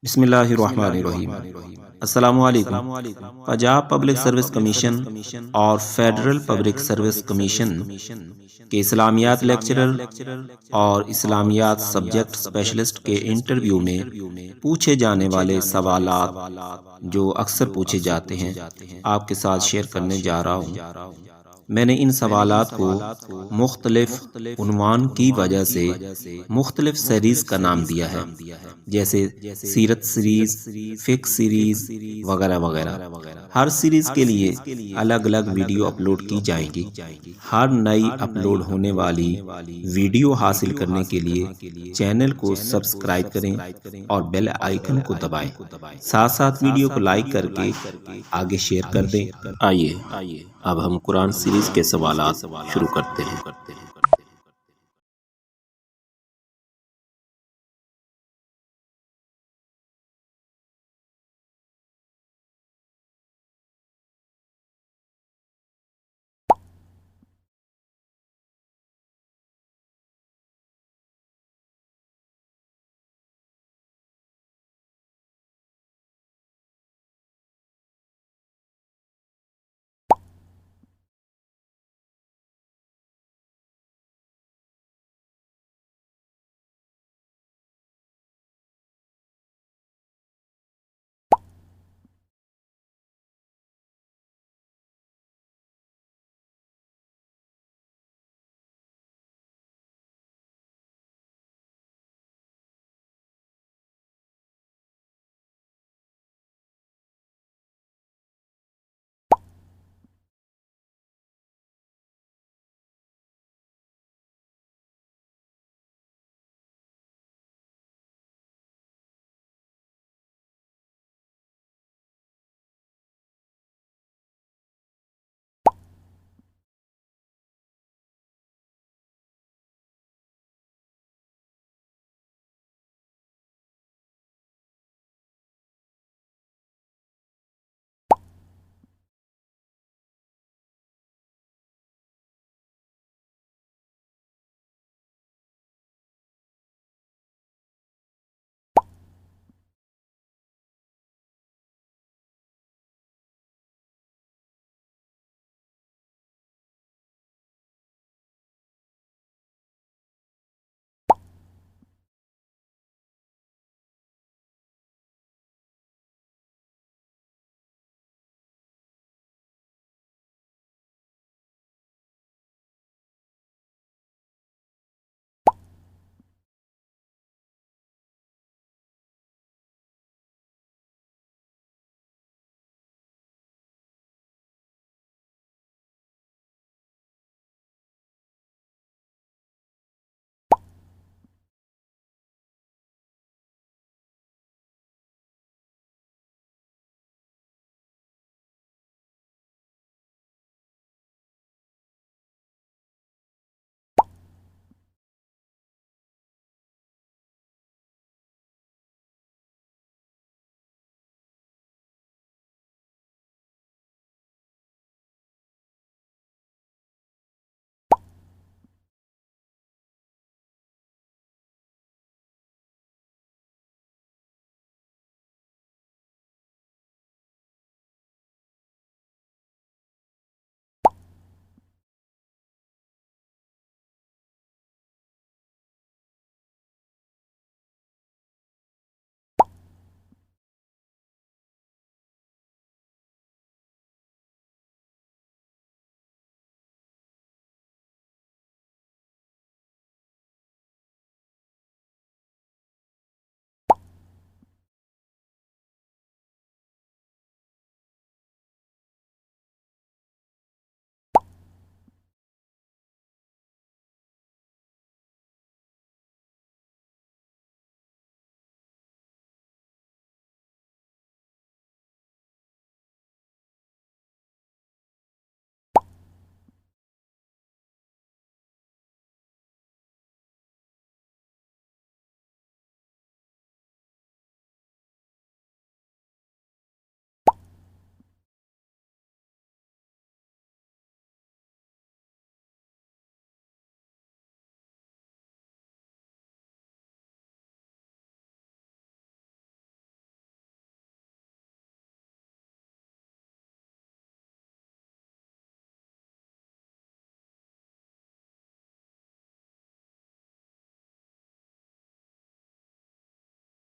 बिस्मिल्लाहिर्रहमानिर्रहीम। अस्सलामुअलैकुम। Punjab public service commission और फेडरल पब्लिक सर्विस कमीशन के इस्लामियात लेक्चरर और इस्लामियात सब्जेक्ट स्पेशलिस्ट के इंटरव्यू में पूछे जाने वाले सवालात जो अक्सर पूछे जाते हैं आपके साथ शेयर करने जा रहा हूँ। मैंने इन सवालात को मुख्तलिफ उन्वान की वजह से मुख्तलिफ सीरीज़ का नाम दिया है, जैसे सीरत सीरीज़, फ़िक़्ह सीरीज़ वगैरह वगैरह। हर सीरीज़ के लिए अलग अलग वीडियो अपलोड की जाएंगी। हर नई अपलोड होने वाली वीडियो हासिल करने के लिए चैनल को सब्सक्राइब करें और बेल आइकन को दबाएं। साथ साथ वीडियो को लाइक करके आगे शेयर कर दें। आइए अब हम कुरान सीरीज के सवालात शुरू करते हैं।